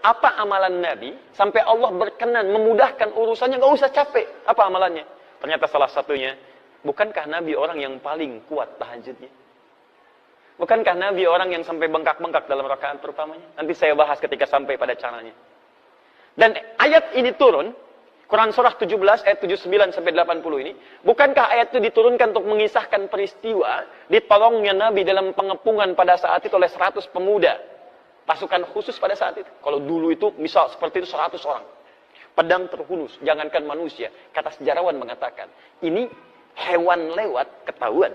Apa amalan Nabi sampai Allah berkenan memudahkan urusannya, nggak usah capek? Apa amalannya? Ternyata salah satunya, bukankah Nabi orang yang paling kuat tahajudnya? Bukankah Nabi orang yang sampai bengkak-bengkak dalam rakaat pertamanya? Nanti saya bahas ketika sampai pada caranya. Dan ayat ini turun, Quran surah 17 ayat 79 sampai 80 ini, bukankah ayat itu diturunkan untuk mengisahkan peristiwa ditolongnya Nabi dalam pengepungan pada saat itu oleh 100 pemuda, pasukan khusus pada saat itu. Kalau dulu itu misal seperti itu 100 orang, pedang terhunus, jangankan manusia. Kata sejarawan mengatakan, ini hewan lewat ketahuan.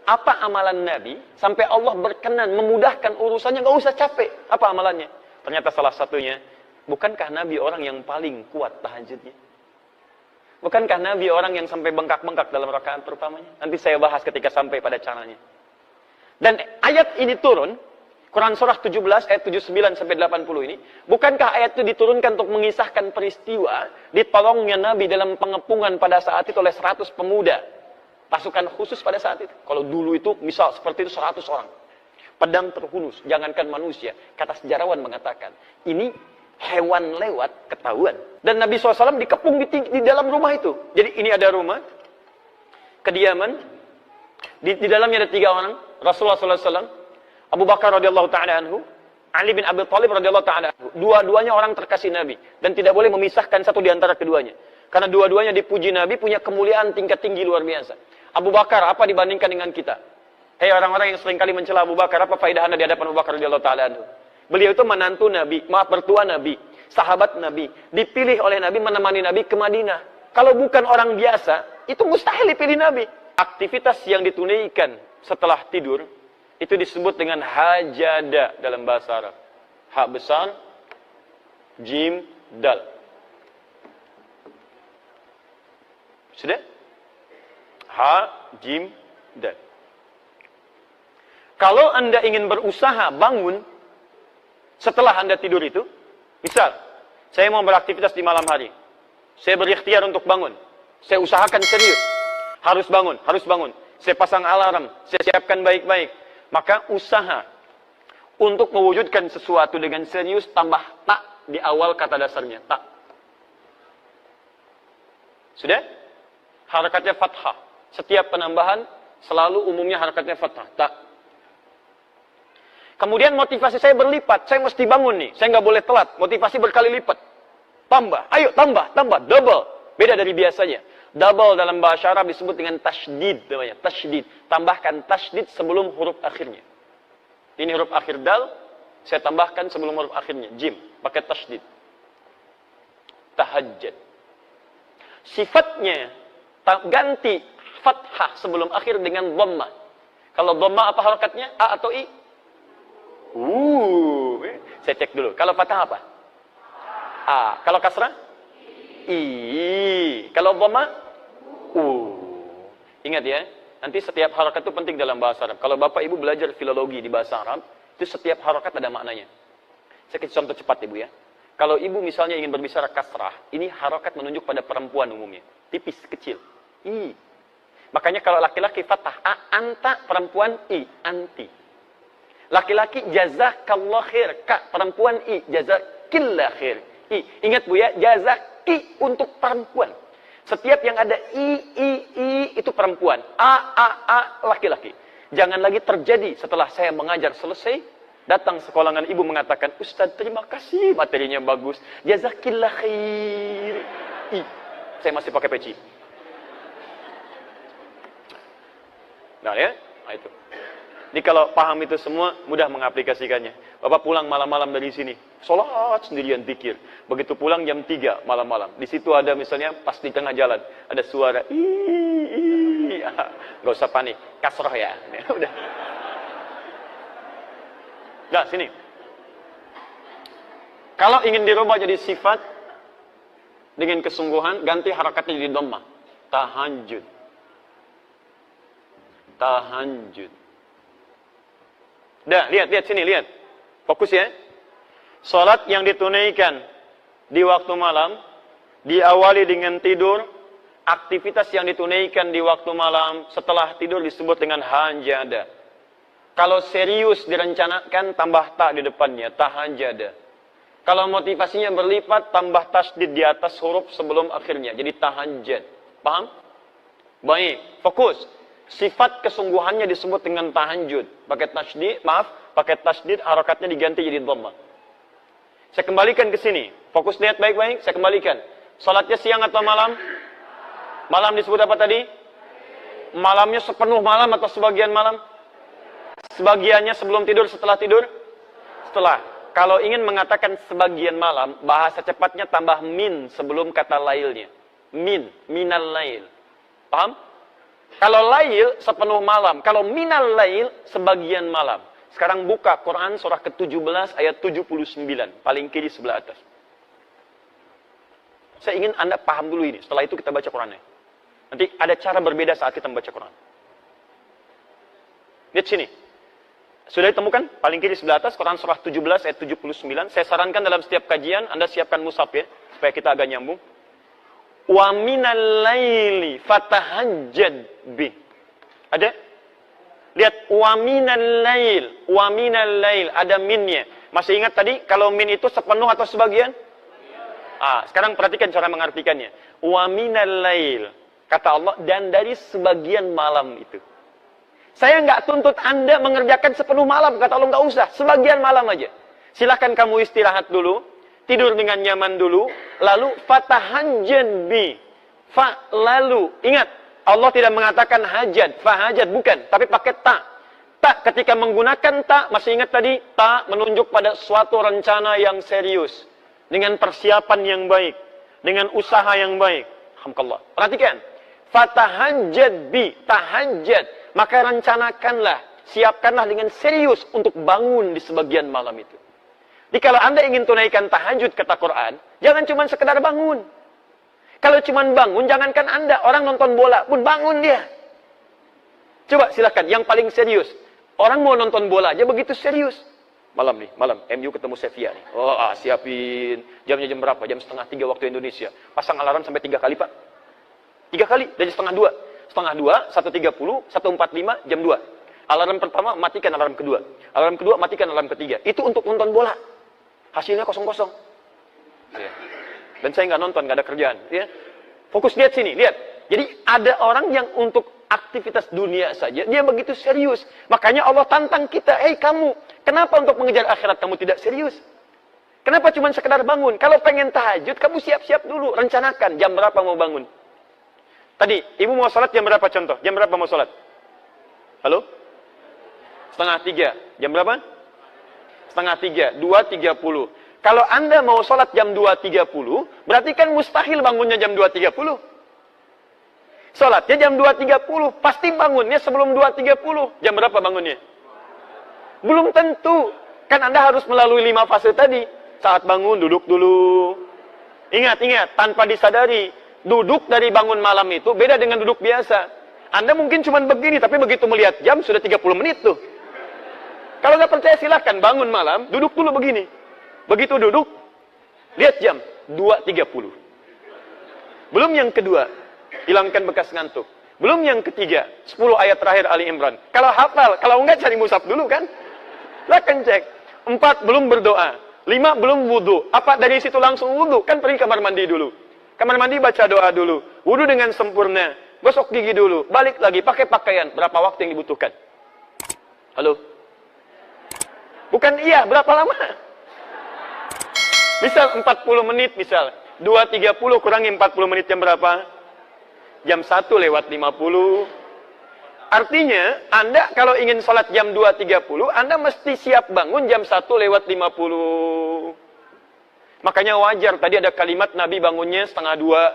Apa amalan Nabi sampai Allah berkenan memudahkan urusannya, nggak usah capek? Apa amalannya? Ternyata salah satunya, bukankah Nabi orang yang paling kuat tahajudnya? Bukankah Nabi orang yang sampai bengkak-bengkak dalam rakaat pertamanya? Nanti saya bahas ketika sampai pada caranya. Dan ayat ini turun, Quran surah 17 ayat 79 sampai 80 ini, bukankah ayat itu diturunkan untuk mengisahkan peristiwa ditolongnya Nabi dalam pengepungan pada saat itu oleh 100 pemuda, pasukan khusus pada saat itu. Kalau dulu itu misal seperti itu 100 orang, pedang terhunus, jangankan manusia. Kata sejarawan mengatakan, ini hewan lewat ketahuan. Dan Nabi SAW dikepung di dalam rumah itu. Jadi ini ada rumah, kediaman, di dalamnya ada 3 orang, Rasulullah SAW, Abu Bakar radhiyallahu ta'ala anhu, Ali bin Abi Thalib radhiyallahu ta'ala anhu. Dua-duanya orang terkasih Nabi. Dan tidak boleh memisahkan satu di antara keduanya. Karena dua-duanya dipuji Nabi, punya kemuliaan tingkat tinggi luar biasa. Abu Bakar, apa dibandingkan dengan kita? Hei orang-orang yang seringkali mencela Abu Bakar, apa faedah Anda di hadapan Abu Bakar radhiyallahu ta'ala anhu? Beliau itu menantu Nabi, mertua Nabi, sahabat Nabi, dipilih oleh Nabi menemani Nabi ke Madinah. Kalau bukan orang biasa, itu mustahil dipilih Nabi. Aktivitas yang ditunaikan setelah tidur, itu disebut dengan hajada dalam bahasa Arab. Ha besar, jim, dal. Sudah? Ha, jim, dal. Kalau Anda ingin berusaha bangun setelah Anda tidur itu, misal, saya mau beraktivitas di malam hari. Saya berikhtiar untuk bangun. Saya usahakan serius. Harus bangun, harus bangun. Saya pasang alarm, saya siapkan baik-baik. Maka usaha untuk mewujudkan sesuatu dengan serius tambah tak di awal kata dasarnya, tak. Sudah? Harakatnya fathah. Setiap penambahan selalu umumnya harakatnya fathah, tak. Kemudian motivasi saya berlipat. Saya mesti bangun nih. Saya nggak boleh telat. Motivasi berkali lipat. Tambah. Ayo tambah. Double. Beda dari biasanya. Double dalam bahasa Arab disebut dengan tasydid namanya. Tasydid. Tambahkan tasydid sebelum huruf akhirnya. Ini huruf akhir dal. Saya tambahkan sebelum huruf akhirnya. Jim. Pakai tasydid. Tahajjud. Sifatnya ganti fathah sebelum akhir dengan dhammah. Kalau dhammah apa harakatnya? A atau I? Saya cek dulu. Kalau fathah apa? A. Kalau kasrah? I. Kalau dhamma? Ingat ya, nanti setiap harakat itu penting dalam bahasa Arab. Kalau Bapak Ibu belajar filologi di bahasa Arab, itu setiap harakat ada maknanya. Saya kasih contoh cepat Ibu ya. Kalau Ibu misalnya ingin berbicara kasrah, ini harakat menunjuk pada perempuan umumnya. Tipis, kecil. I. Makanya kalau laki-laki fathah A, anta, perempuan I, anti. Laki-laki jazakallah khair, ka, perempuan I, jazakillah khair. I. Ingat Bu ya, jazaki untuk perempuan. Setiap yang ada I itu perempuan. A, laki-laki. Jangan lagi terjadi setelah saya mengajar selesai, datang sekolangan ibu mengatakan, Ustaz terima kasih, materinya bagus. Jazakillah khair. I. Saya masih pakai peci. Nah ya, nah itu. Jadi kalau paham itu semua, mudah mengaplikasikannya. Bapak pulang malam-malam dari sini, sholat sendirian zikir. Begitu pulang jam 3 malam-malam. Di situ ada misalnya pas di tengah jalan, ada suara, nggak usah panik, kasroh ya. Udah. Nah, sini. Kalau ingin dirubah jadi sifat, dengan kesungguhan, ganti harakatnya jadi dhammah. Tahajud. Tahajud. Dah, lihat sini, lihat. Fokus ya. Salat yang ditunaikan di waktu malam diawali dengan tidur, aktivitas yang ditunaikan di waktu malam setelah tidur disebut dengan hanjada. Kalau serius direncanakan, tambah ta di depannya, tahajjada. Kalau motivasinya berlipat, tambah tasdid di atas huruf sebelum akhirnya, jadi tahajjud. Paham? Baik, fokus. Sifat kesungguhannya disebut dengan tahajud. Pakai tasdid, harakatnya diganti jadi dhamma. Saya kembalikan ke sini. Fokus lihat baik-baik, saya kembalikan. Salatnya siang atau malam? Malam disebut apa tadi? Malamnya sepenuh malam atau sebagian malam? Sebagiannya sebelum tidur, setelah tidur? Setelah. Kalau ingin mengatakan sebagian malam, bahasa cepatnya tambah min sebelum kata lailnya. Minal lail. Paham? Kalau lail sepenuh malam, kalau minal lail sebagian malam. Sekarang buka Quran surah ke-17 ayat 79, paling kiri sebelah atas. Saya ingin Anda paham dulu ini, setelah itu kita baca Qurannya. Nanti ada cara berbeda saat kita membaca Quran. Lihat sini. Sudah ditemukan? Paling kiri sebelah atas, Quran surah 17 ayat 79. Saya sarankan dalam setiap kajian, Anda siapkan mushaf ya, supaya kita agak nyambung. Wa minal laili fatahajjad bih. Ada? Lihat, wa minal lail, ada minnya. Masih ingat tadi, kalau min itu sepenuh atau sebagian? Sekarang perhatikan cara mengartikannya. Wa minal lail, kata Allah, dan dari sebagian malam itu. Saya nggak tuntut Anda mengerjakan sepenuh malam, kata Allah, nggak usah. Sebagian malam aja. Silahkan kamu istirahat dulu, tidur dengan nyaman dulu, lalu fatahajjad bi. Lalu, ingat, Allah tidak mengatakan hajat, fahajat, bukan, tapi pakai ta. Ta, ketika menggunakan ta, masih ingat tadi, ta menunjuk pada suatu rencana yang serius, dengan persiapan yang baik, dengan usaha yang baik. Alhamdulillah. Perhatikan, fatahajjad bi, tahajjad, maka rencanakanlah, siapkanlah dengan serius untuk bangun di sebagian malam itu. Jadi kalau Anda ingin tunaikan tahajud, kata Quran, jangan cuma sekedar bangun. Kalau cuma bangun, jangankan Anda, orang nonton bola pun bangun dia. Coba silakan, yang paling serius. Orang mau nonton bola aja begitu serius. Malam nih, malam, MU ketemu Sevilla nih. Siapin. Jamnya jam berapa? Jam 2:30 waktu Indonesia. Pasang alarm sampai 3 kali, Pak. 3 kali, dari 1:30. 1:30, 1:30, 1:45, jam 2. Alarm pertama, matikan alarm kedua. Alarm kedua, matikan alarm ketiga. Itu untuk nonton bola. Hasilnya kosong-kosong. Ya. Dan saya nggak nonton, nggak ada kerjaan. Ya. Fokus lihat sini, lihat. Jadi ada orang yang untuk aktivitas dunia saja, dia begitu serius. Makanya Allah tantang kita, kamu, kenapa untuk mengejar akhirat kamu tidak serius? Kenapa cuma sekedar bangun? Kalau pengen tahajud, kamu siap-siap dulu, rencanakan jam berapa mau bangun. Tadi, ibu mau sholat jam berapa contoh? Jam berapa mau sholat? Halo? 2:30. Jam berapa? 2:30. 2:30. Kalau Anda mau sholat jam 2:30, berarti kan mustahil bangunnya jam 2:30. Sholatnya jam 2:30, pasti bangunnya sebelum 2:30. Jam berapa bangunnya? Belum tentu. Kan Anda harus melalui 5 fase tadi. Saat bangun, duduk dulu. Ingat, tanpa disadari, duduk dari bangun malam itu beda dengan duduk biasa. Anda mungkin cuma begini, tapi begitu melihat jam, sudah 30 menit tuh. Kalau nggak percaya silahkan, bangun malam, duduk dulu begini. Begitu duduk, lihat jam, 2:30. Belum yang kedua, hilangkan bekas ngantuk. Belum yang ketiga, 10 ayat terakhir Ali Imran. Kalau hafal, kalau enggak cari mushaf dulu kan. Silahkan cek. 4, belum berdoa. 5, belum wudhu. Apa dari situ langsung wudhu? Kan pergi kamar mandi dulu. Kamar mandi baca doa dulu. Wudhu dengan sempurna. Gosok gigi dulu. Balik lagi, pakai pakaian. Berapa waktu yang dibutuhkan? Halo? Bukan iya, berapa lama? Misal 40 menit, misal. 2:30 kurangi 40 menit jam berapa? Jam 1:50. Artinya, Anda kalau ingin sholat jam 2:30, Anda mesti siap bangun jam 1:50. Makanya wajar, tadi ada kalimat Nabi bangunnya 1:30.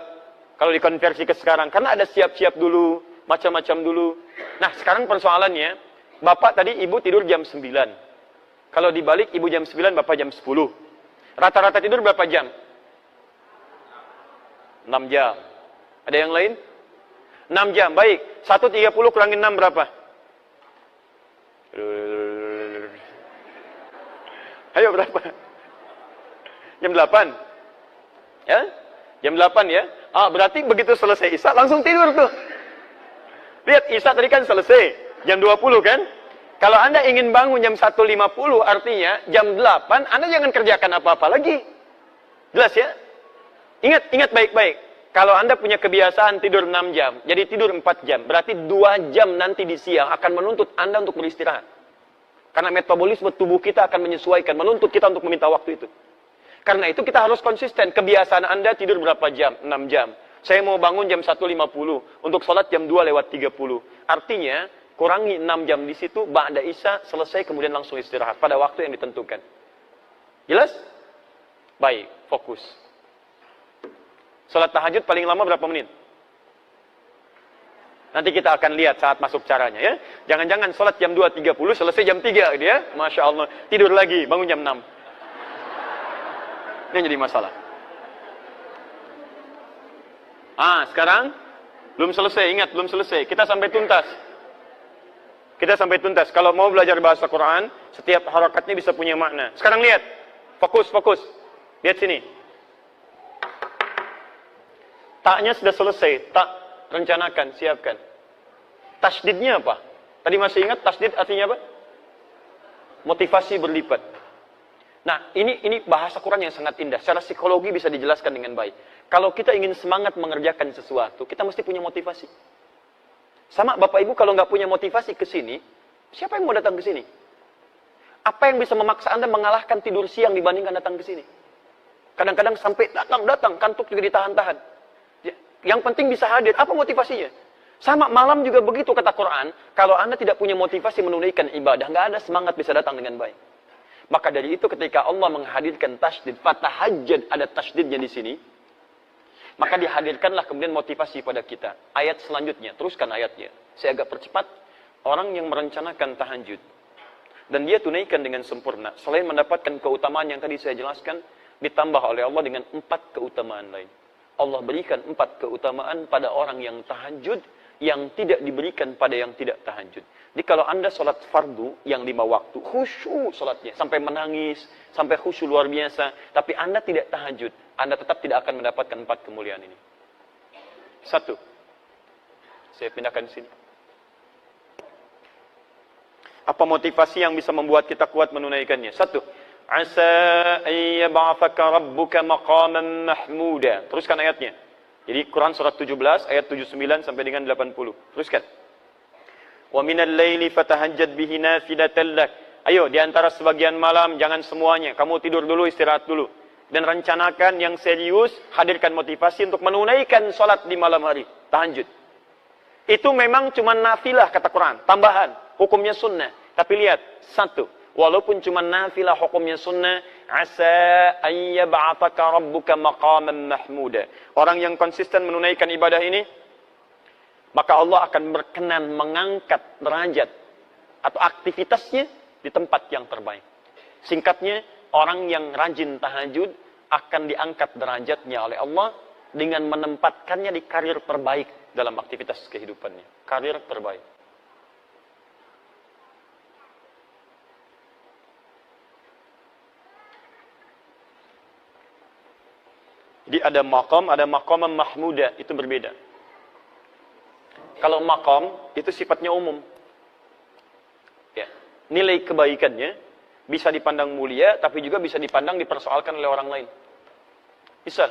Kalau dikonversi ke sekarang. Karena ada siap-siap dulu, macam-macam dulu. Nah, sekarang persoalannya, Bapak tadi, Ibu tidur jam 9. Kalau dibalik, Ibu jam 9, Bapak jam 10. Rata-rata tidur berapa jam? 6 jam. Ada yang lain? 6 jam, baik. 1:30 kurangin 6 berapa? Ayo berapa? Jam 8? Ya? Jam 8 ya. Berarti begitu selesai Isya langsung tidur tuh. Lihat, Isya tadi kan selesai jam 20 kan? Kalau Anda ingin bangun jam 1.50 artinya jam 8 Anda jangan kerjakan apa-apa lagi. Jelas ya? Ingat baik-baik. Kalau Anda punya kebiasaan tidur 6 jam, jadi tidur 4 jam, berarti 2 jam nanti di siang akan menuntut Anda untuk beristirahat. Karena metabolisme tubuh kita akan menyesuaikan, menuntut kita untuk meminta waktu itu. Karena itu kita harus konsisten. Kebiasaan Anda tidur berapa jam? 6 jam. Saya mau bangun jam 1.50, untuk sholat jam 2:30. Artinya, kurangi 6 jam di situ, ba'da Isya, selesai, kemudian langsung istirahat pada waktu yang ditentukan. Jelas? Baik, fokus. Sholat tahajud paling lama berapa menit? Nanti kita akan lihat saat masuk caranya ya. Jangan-jangan sholat jam 2.30, selesai jam 3 dia. Masya Allah. Tidur lagi, bangun jam 6. Ini jadi masalah. Sekarang belum selesai, ingat belum selesai. Kita sampai tuntas. Kalau mau belajar bahasa Quran, setiap harakatnya bisa punya makna. Sekarang lihat. Fokus. Lihat sini. Taknya sudah selesai. Tak, rencanakan, siapkan. Tasdidnya apa? Tadi masih ingat tasdid artinya apa? Motivasi berlipat. Nah, ini bahasa Quran yang sangat indah. Secara psikologi bisa dijelaskan dengan baik. Kalau kita ingin semangat mengerjakan sesuatu, kita mesti punya motivasi. Sama Bapak Ibu kalau nggak punya motivasi ke sini, siapa yang mau datang ke sini? Apa yang bisa memaksa Anda mengalahkan tidur siang dibandingkan datang ke sini? Kadang-kadang sampai datang, kantuk juga ditahan-tahan. Yang penting bisa hadir. Apa motivasinya? Sama malam juga begitu kata Quran. Kalau Anda tidak punya motivasi menunaikan ibadah, nggak ada semangat bisa datang dengan baik. Maka dari itu ketika Allah menghadirkan tasydid, fatahajjad, ada tasydidnya di sini, maka dihadirkanlah kemudian motivasi pada kita. Ayat selanjutnya, teruskan ayatnya. Saya agak percepat. Orang yang merencanakan tahajud dan dia tunaikan dengan sempurna, selain mendapatkan keutamaan yang tadi saya jelaskan, ditambah oleh Allah dengan 4 keutamaan lain. Allah berikan 4 keutamaan pada orang yang tahajud yang tidak diberikan pada yang tidak tahajud. Jadi kalau Anda sholat fardu yang 5 waktu, khusyuk sholatnya, sampai menangis, sampai khusyuk luar biasa, tapi Anda tidak tahajud, Anda tetap tidak akan mendapatkan 4 kemuliaan ini. 1. Saya pindahkan sini. Apa motivasi yang bisa membuat kita kuat menunaikannya? 1. Asa ayyab'athaka rabbuka maqaman mahmuda. Teruskan ayatnya. Jadi Quran surat 17 ayat 79 sampai dengan 80. Teruskan. Wa minal laili fatahajjad bihi nafilatan lak. Ayo di antara sebagian malam, jangan semuanya. Kamu tidur dulu, istirahat dulu. Dan rencanakan yang serius, hadirkan motivasi untuk menunaikan salat di malam hari, tahajud. Itu memang cuma nafilah kata Quran, tambahan, hukumnya sunnah. Tapi lihat, 1. Walaupun cuma nafilah hukumnya sunnah, asa ayyab'athaka rabbuka maqaman mahmuda. Orang yang konsisten menunaikan ibadah ini, maka Allah akan berkenan mengangkat derajat atau aktivitasnya di tempat yang terbaik. Singkatnya, orang yang rajin tahajud akan diangkat derajatnya oleh Allah dengan menempatkannya di karir terbaik dalam aktivitas kehidupannya. Karir terbaik. Jadi ada maqam mahmuda, itu berbeda. Kalau maqam, itu sifatnya umum. Ya. Nilai kebaikannya bisa dipandang mulia, tapi juga bisa dipandang dipersoalkan oleh orang lain. Misal,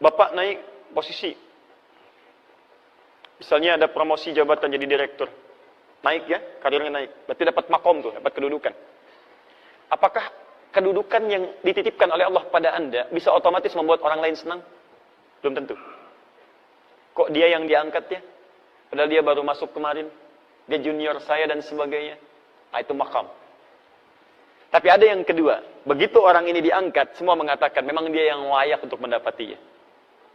Bapak naik posisi. Misalnya ada promosi jabatan jadi direktur. Naik ya, karirnya naik. Berarti dapat maqam tuh, dapat kedudukan. Apakah kedudukan yang dititipkan oleh Allah pada Anda bisa otomatis membuat orang lain senang? Belum tentu. Kok dia yang diangkat ya? Padahal dia baru masuk kemarin. Dia junior saya dan sebagainya. Itu maqam. Tapi ada yang kedua. Begitu orang ini diangkat, semua mengatakan memang dia yang layak untuk mendapatinya.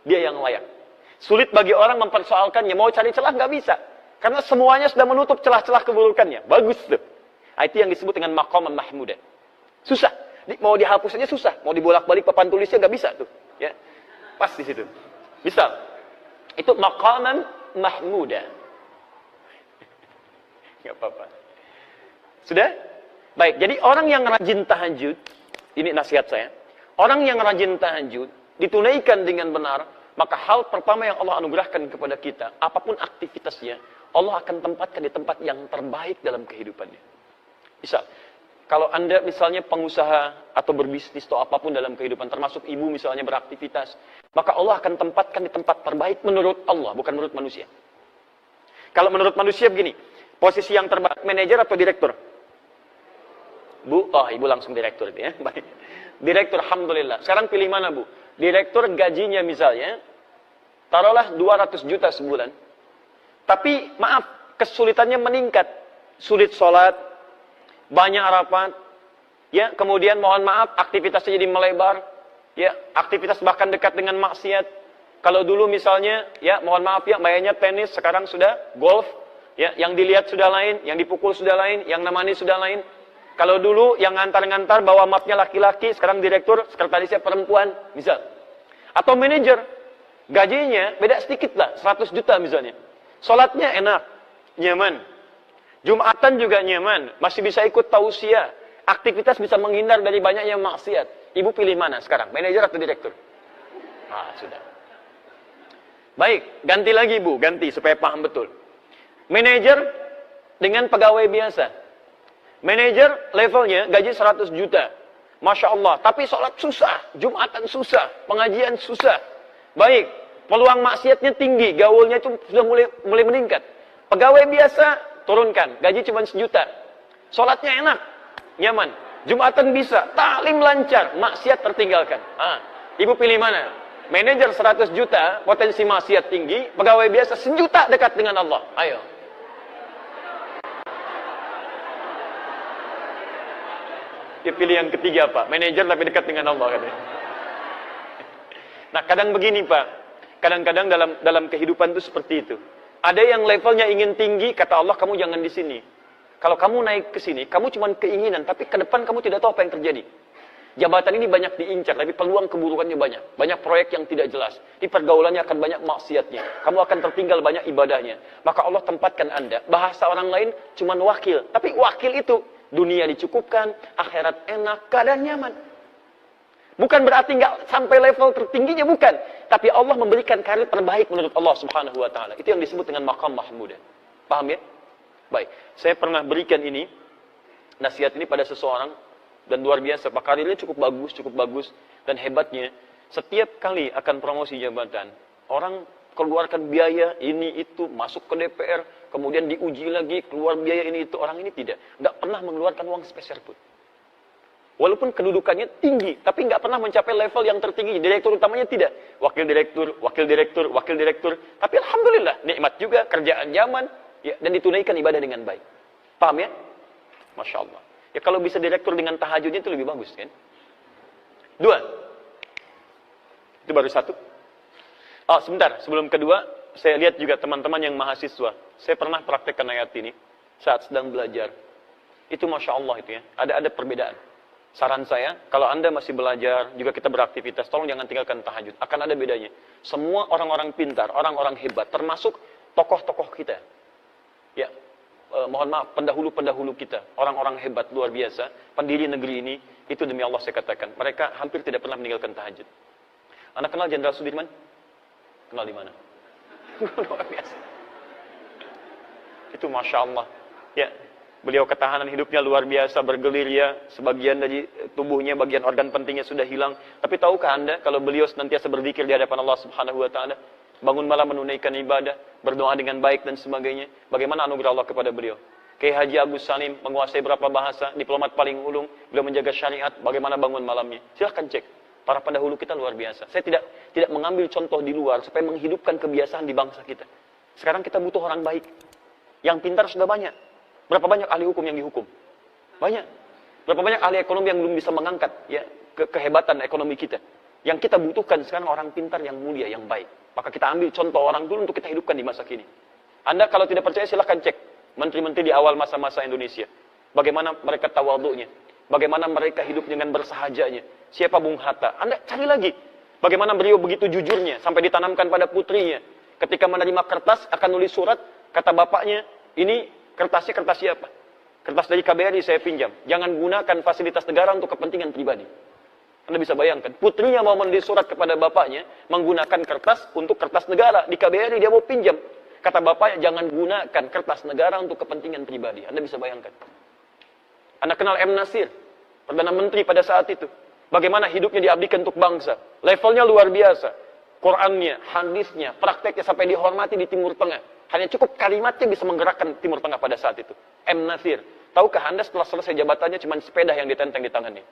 Dia yang layak. Sulit bagi orang mempersoalkannya. Mau cari celah nggak bisa. Karena semuanya sudah menutup celah-celah keburukannya. Bagus tuh. Itu yang disebut dengan maqam mahmuda. Susah. Mau dihapus saja susah. Mau dibolak-balik papan tulisnya nggak bisa tuh. Ya. Pas di situ. Misal, itu maqaman mahmuda. Nggak apa-apa. Sudah? Baik, jadi orang yang rajin tahajud, ini nasihat saya. Orang yang rajin tahajud, ditunaikan dengan benar, maka hal pertama yang Allah anugerahkan kepada kita, apapun aktivitasnya, Allah akan tempatkan di tempat yang terbaik dalam kehidupannya. Misal, kalau Anda misalnya pengusaha atau berbisnis atau apapun dalam kehidupan, termasuk ibu misalnya beraktivitas, maka Allah akan tempatkan di tempat terbaik menurut Allah, bukan menurut manusia. Kalau menurut manusia begini, posisi yang terbaik, manajer atau direktur? Bu, oh ibu langsung direktur itu ya. Baik. Direktur, alhamdulillah. Sekarang pilih mana bu? Direktur gajinya misalnya, taruhlah 200 juta sebulan. Tapi maaf, kesulitannya meningkat. Sulit sholat, banyak rapat, ya, kemudian mohon maaf, aktivitasnya jadi melebar, ya, aktivitas bahkan dekat dengan maksiat. Kalau dulu misalnya, ya, mohon maaf ya, mainnya tenis, sekarang sudah golf, ya, yang dilihat sudah lain, yang dipukul sudah lain, yang nemani sudah lain. Kalau dulu yang ngantar-ngantar bawa mapnya laki-laki, sekarang direktur, sekretarisnya perempuan, misal. Atau manajer, gajinya beda sedikit lah, 100 juta misalnya. Sholatnya enak, nyaman. Jumatan juga nyaman, masih bisa ikut tausiah. Aktivitas bisa menghindar dari banyaknya maksiat. Ibu pilih mana sekarang, manajer atau direktur? Ah, sudah. Baik, ganti lagi bu, ganti supaya paham betul. Manajer dengan pegawai biasa. Manajer levelnya gaji 100 juta. Masya Allah, tapi sholat susah, Jumatan susah, pengajian susah. Baik, peluang maksiatnya tinggi, gaulnya itu sudah mulai meningkat. Pegawai biasa, turunkan, gaji cuma 1 juta. Sholatnya enak, nyaman. Jumatan bisa, taklim lancar, maksiat tertinggalkan. Ibu pilih mana? Manajer 100 juta, potensi maksiat tinggi, pegawai biasa 1 juta dekat dengan Allah. Ayo. Dia pilih yang ketiga Pak, manajer tapi dekat dengan Allah katanya. Nah kadang begini Pak, kadang-kadang dalam kehidupan itu seperti itu. Ada yang levelnya ingin tinggi, kata Allah kamu jangan di sini. Kalau kamu naik ke sini, kamu cuma keinginan, tapi ke depan kamu tidak tahu apa yang terjadi. Jabatan ini banyak diincar, tapi peluang keburukannya banyak. Banyak proyek yang tidak jelas. Di pergaulannya akan banyak maksiatnya. Kamu akan tertinggal banyak ibadahnya. Maka Allah tempatkan Anda, bahasa orang lain cuma wakil. Tapi wakil itu, dunia dicukupkan, akhirat enak, keadaan nyaman. Bukan berarti nggak sampai level tertingginya, bukan. Tapi Allah memberikan karir terbaik menurut Allah Subhanahu wa Ta'ala. Itu yang disebut dengan maqam mahmudah. Paham ya? Baik, saya pernah berikan ini, nasihat ini pada seseorang, dan luar biasa, Pak, karirnya cukup bagus, dan hebatnya, setiap kali akan promosi jabatan, orang keluarkan biaya, ini, itu, masuk ke DPR, kemudian diuji lagi, keluar biaya ini, itu, orang ini tidak pernah mengeluarkan uang sepeser pun. Walaupun kedudukannya tinggi, tapi nggak pernah mencapai level yang tertinggi. Direktur utamanya tidak. Wakil direktur. Tapi alhamdulillah, nikmat juga, kerjaan nyaman, ya, dan ditunaikan ibadah dengan baik. Paham ya? Masya Allah. Ya kalau bisa direktur dengan tahajudnya itu lebih bagus kan? 2. Itu baru 1. Oh sebentar, sebelum kedua, saya lihat juga teman-teman yang mahasiswa. Saya pernah praktekkan ayat ini saat sedang belajar. Itu Masya Allah itu ya, ada perbedaan. Saran saya, kalau Anda masih belajar, juga kita beraktivitas, tolong jangan tinggalkan tahajud. Akan ada bedanya. Semua orang-orang pintar, orang-orang hebat, termasuk tokoh-tokoh kita. Ya, mohon maaf, pendahulu-pendahulu kita. Orang-orang hebat, luar biasa. Pendiri negeri ini, itu demi Allah saya katakan. Mereka hampir tidak pernah meninggalkan tahajud. Anda kenal Jenderal Sudirman? Kenal di mana? Luar biasa. Itu Masya Allah. Ya, beliau ketahanan hidupnya luar biasa, bergelir ya, sebagian dari tubuhnya, bagian organ pentingnya sudah hilang. Tapi tahukah Anda, kalau beliau senantiasa berzikir di hadapan Allah Subhanahu wa Ta'ala, bangun malam menunaikan ibadah, berdoa dengan baik dan sebagainya, bagaimana anugerah Allah kepada beliau? Kiai Haji Agus Salim menguasai berapa bahasa, diplomat paling ulung, beliau menjaga syariat, bagaimana bangun malamnya? Silahkan cek. Para pendahulu kita luar biasa. Saya tidak mengambil contoh di luar supaya menghidupkan kebiasaan di bangsa kita. Sekarang kita butuh orang baik. Yang pintar sudah banyak. Berapa banyak ahli hukum yang dihukum? Banyak. Berapa banyak ahli ekonomi yang belum bisa mengangkat ya kehebatan ekonomi kita? Yang kita butuhkan sekarang orang pintar yang mulia, yang baik. Maka kita ambil contoh orang dulu untuk kita hidupkan di masa kini. Anda kalau tidak percaya silahkan cek menteri-menteri di awal masa-masa Indonesia. Bagaimana mereka tawadhu'nya. Bagaimana mereka hidup dengan bersahajanya. Siapa Bung Hatta? Anda cari lagi. Bagaimana beliau begitu jujurnya sampai ditanamkan pada putrinya. Ketika menerima kertas akan nulis surat, kata bapaknya, ini kertasnya kertas siapa? Kertas dari KBRI saya pinjam. Jangan gunakan fasilitas negara untuk kepentingan pribadi. Anda bisa bayangkan, putrinya mau menulis surat kepada bapaknya, menggunakan kertas untuk kertas negara. Di KBRI dia mau pinjam. Kata bapaknya, jangan gunakan kertas negara untuk kepentingan pribadi. Anda bisa bayangkan. Anda kenal M. Nasir, Perdana Menteri pada saat itu. Bagaimana hidupnya diabdikan untuk bangsa. Levelnya luar biasa. Qurannya, hadisnya, prakteknya sampai dihormati di Timur Tengah. Hanya cukup kalimatnya bisa menggerakkan Timur Tengah pada saat itu. M. Nasir. Tahukah Anda setelah selesai jabatannya cuma sepeda yang ditenteng di tangannya.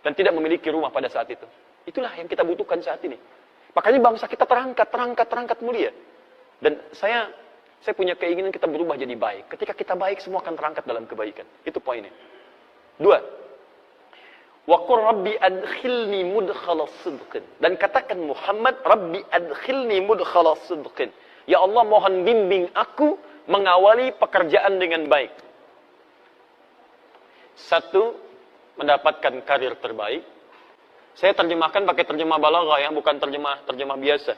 Dan tidak memiliki rumah pada saat itu. Itulah yang kita butuhkan saat ini. Makanya bangsa kita terangkat mulia. Dan saya punya keinginan kita berubah jadi baik. Ketika kita baik, semua akan terangkat dalam kebaikan. Itu poinnya. 2. Wa qur rabbi adkhilni mudkhala sidqin. Dan katakan Muhammad, Rabbi adkhilni mudkhala sidqin. Ya Allah, mohon bimbing aku mengawali pekerjaan dengan baik. 1. Mendapatkan karir terbaik. Saya terjemahkan pakai terjemah balaghah ya, bukan terjemah biasa.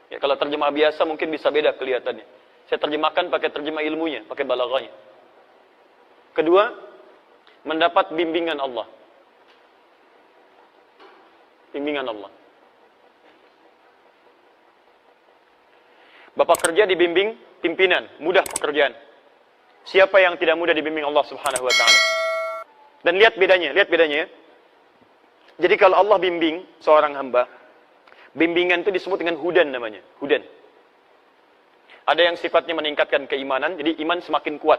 Ya, kalau terjemah biasa mungkin bisa beda kelihatannya. Saya terjemahkan pakai terjemah ilmunya, pakai balaghahnya. 2, mendapat bimbingan Allah. Bimbingan Allah. Bapak kerja dibimbing pimpinan, mudah pekerjaan. Siapa yang tidak mudah dibimbing Allah Subhanahu wa taala? Dan lihat bedanya ya. Jadi kalau Allah bimbing seorang hamba, bimbingan itu disebut dengan hudan namanya, hudan. Ada yang sifatnya meningkatkan keimanan, jadi iman semakin kuat.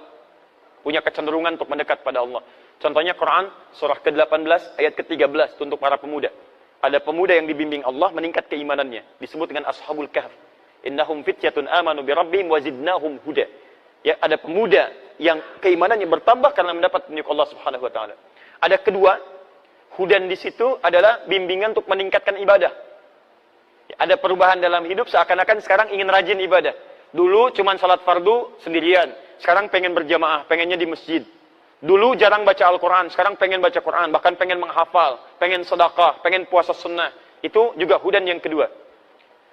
Punya kecenderungan untuk mendekat pada Allah. Contohnya Quran, surah ke-18, ayat ke-13, untuk para pemuda. Ada pemuda yang dibimbing Allah, meningkat keimanannya. Disebut dengan Ashabul Kahf. Innahum fityatun amanu birabbihim wazidnahum huda. Ya, ada pemuda yang keimanannya bertambah karena mendapat petunjuk Allah Subhanahu wa taala. Ada kedua, hudan di situ adalah bimbingan untuk meningkatkan ibadah. Ya, ada perubahan dalam hidup, seakan-akan sekarang ingin rajin ibadah. Dulu cuma salat fardu sendirian, sekarang pengen berjamaah, pengennya di masjid. Dulu jarang baca Al-Quran, sekarang pengen baca Quran, bahkan pengen menghafal, pengen sedekah, pengen puasa sunnah. Itu juga hudan yang kedua.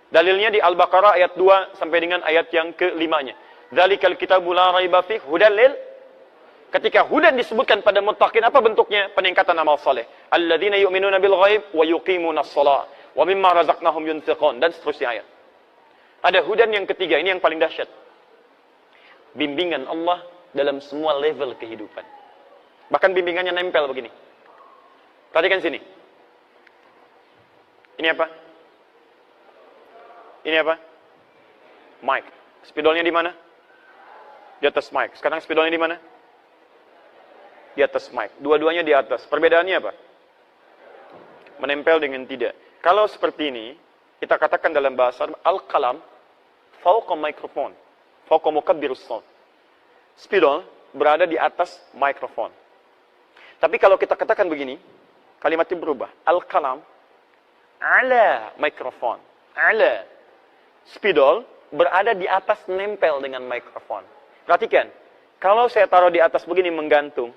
Dalilnya di Al-Baqarah ayat 2 sampai dengan ayat yang ke-5-nya. Dzalikal kitabu la raiba fihi hudan lil. Ketika hudan disebutkan pada muttaqin, apa bentuknya? Peningkatan amal saleh. Alladzina yu'minuna bil ghaib wa yuqimunas shalah wa mimma razaqnahum yunfiqun, dan seterusnya ayat. Ada hudan yang ketiga, ini yang paling dahsyat. Bimbingan Allah dalam semua level kehidupan. Bahkan bimbingannya nempel begini. Perhatikan sini. Ini apa? Ini apa? Mic. Spidolnya di mana? Di atas mic. Sekarang spidolnya di mana? Di atas mic. Dua-duanya di atas. Perbedaannya apa? Menempel dengan tidak. Kalau seperti ini, kita katakan dalam bahasa al-qalam fawqa mikrofon, fawqa mukabbirus shaut. Spidol berada di atas mikrofon. Tapi kalau kita katakan begini, kalimatnya berubah. Al-qalam ala mikrofon. Ala. Spidol berada di atas, nempel dengan mikrofon. Perhatikan, kalau saya taruh di atas begini menggantung,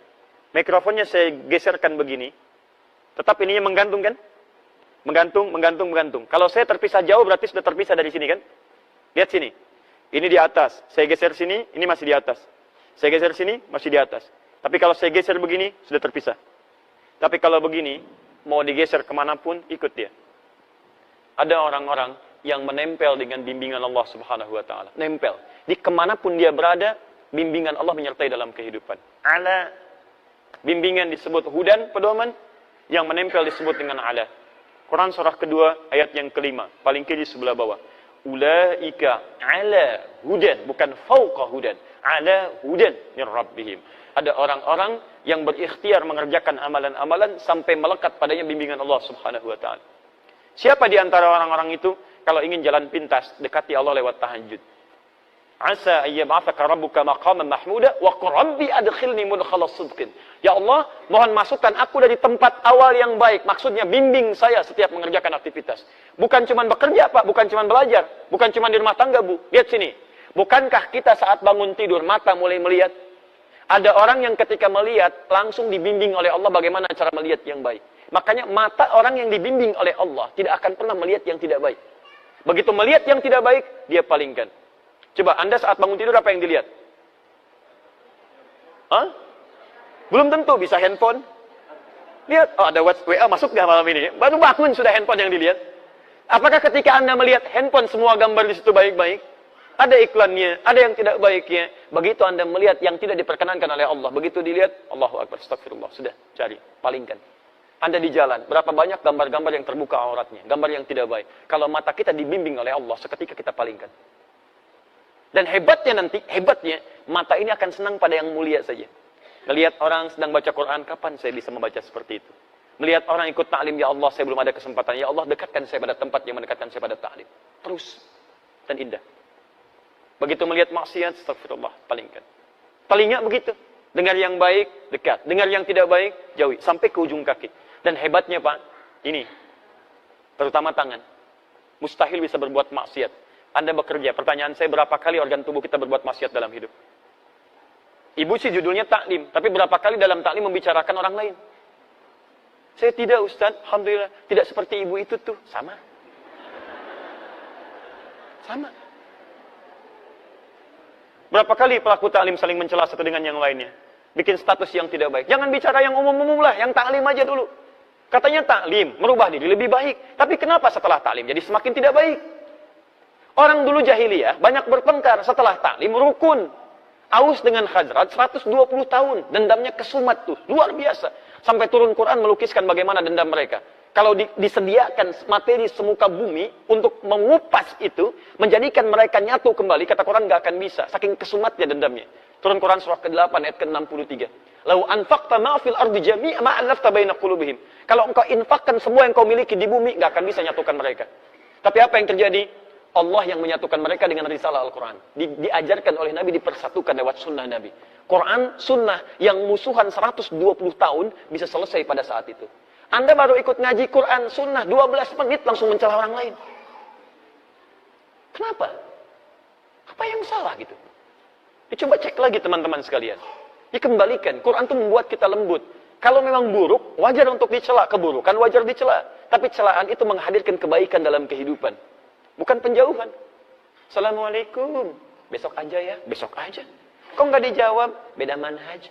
mikrofonnya saya geserkan begini, tetap ininya menggantung kan? Menggantung. Kalau saya terpisah jauh berarti sudah terpisah dari sini kan? Lihat sini. Ini di atas. Saya geser sini, ini masih di atas. Saya geser sini, masih di atas. Tapi kalau saya geser begini, sudah terpisah. Tapi kalau begini, mau digeser kemanapun, ikut dia. Ada orang-orang yang menempel dengan bimbingan Allah Subhanahu wa taala. Nempel. Di kemanapun dia berada, bimbingan Allah menyertai dalam kehidupan. Ala. Bimbingan disebut hudan, pedoman. Yang menempel disebut dengan ala. Quran surah kedua, ayat yang kelima. Paling kiri sebelah bawah. Ulaika ala hudan. Bukan fauqa hudan. Ala hudan min rabbihim. Ada orang-orang yang berikhtiar mengerjakan amalan-amalan sampai melekat padanya bimbingan Allah Subhanahu wa taala. Siapa di antara orang-orang itu? Kalau ingin jalan pintas, dekati Allah lewat tahajud. Asa ayyab'atsaka rabbuka maqaman mahmuda wa qur rabbi adkhilni mudkhala sidqin. Ya Allah, mohon masukkan aku dari tempat awal yang baik. Maksudnya bimbing saya setiap mengerjakan aktivitas. Bukan cuma bekerja, Pak, bukan cuma belajar, bukan cuma di rumah tangga, Bu. Lihat sini. Bukankah kita saat bangun tidur mata mulai melihat? Ada orang yang ketika melihat langsung dibimbing oleh Allah bagaimana cara melihat yang baik. Makanya mata orang yang dibimbing oleh Allah tidak akan pernah melihat yang tidak baik. Begitu melihat yang tidak baik, dia palingkan. Coba Anda saat bangun tidur apa yang dilihat? Hah? Belum tentu, bisa handphone, Lihat, oh ada WhatsApp WA masuk nggak malam ini? Baru bangun sudah handphone yang dilihat. Apakah ketika Anda melihat handphone semua gambar di situ baik-baik? Ada iklannya, ada yang tidak baiknya. Begitu Anda melihat yang tidak diperkenankan oleh Allah, begitu dilihat, Allahu Akbar, astagfirullah, sudah, cari, palingkan. Anda di jalan, berapa banyak gambar-gambar yang terbuka auratnya, gambar yang tidak baik. Kalau mata kita dibimbing oleh Allah, seketika kita palingkan. Dan hebatnya nanti, mata ini akan senang pada yang mulia saja. Melihat orang sedang baca Quran, kapan saya bisa membaca seperti itu? Melihat orang ikut ta'lim, ya Allah, saya belum ada kesempatan. Ya Allah, dekatkan saya pada tempat yang mendekatkan saya pada ta'lim. Terus, dan indah. Begitu melihat maksiat, astagfirullah, palingkan. Telinga begitu. Dengar yang baik, dekat. Dengar yang tidak baik, jauhi. Sampai ke ujung kaki. Dan hebatnya Pak, ini. Terutama tangan. Mustahil bisa berbuat maksiat. Anda bekerja, pertanyaan saya, berapa kali organ tubuh kita berbuat maksiat dalam hidup? Ibu sih judulnya taklim, tapi berapa kali dalam taklim membicarakan orang lain? Saya tidak, Ustaz, alhamdulillah, tidak seperti ibu itu tuh. Sama. Sama. Berapa kali pelaku taklim saling mencela satu dengan yang lainnya? Bikin status yang tidak baik. Jangan bicara yang umum-umum lah, yang taklim aja dulu. Katanya taklim, merubah diri lebih baik. Tapi kenapa setelah taklim jadi semakin tidak baik? Orang dulu jahiliyah banyak bertengkar, setelah taklim rukun. Aus dengan Khazraj 120 tahun. Dendamnya kesumat tuh. Luar biasa. Sampai turun Quran melukiskan bagaimana dendam mereka. Kalau disediakan materi semuka bumi untuk mengupas itu, menjadikan mereka nyatu kembali, kata Quran gak akan bisa. Saking kesumatnya dendamnya. Turun Quran surah ke-8 ayat ke-63. Lau anfaqta ma fil ardi jami'a ma alafta baina qulubihim. Kalau engkau infakkan semua yang kau miliki di bumi, gak akan bisa nyatukan mereka. Tapi apa yang terjadi? Allah yang menyatukan mereka dengan risalah Al-Quran. Diajarkan oleh Nabi, dipersatukan lewat sunnah Nabi. Quran, sunnah yang musuhan 120 tahun bisa selesai pada saat itu. Anda baru ikut ngaji Quran, sunnah 12 menit langsung mencela orang lain. Kenapa? Apa yang salah gitu? Coba cek lagi teman-teman sekalian. Dikembalikan, Quran itu membuat kita lembut. Kalau memang buruk, wajar untuk dicela. Keburukan wajar dicela. Tapi celaan itu menghadirkan kebaikan dalam kehidupan. Bukan penjauhan. Assalamualaikum. Besok aja ya. Besok aja. Kok nggak dijawab? Beda manhaj.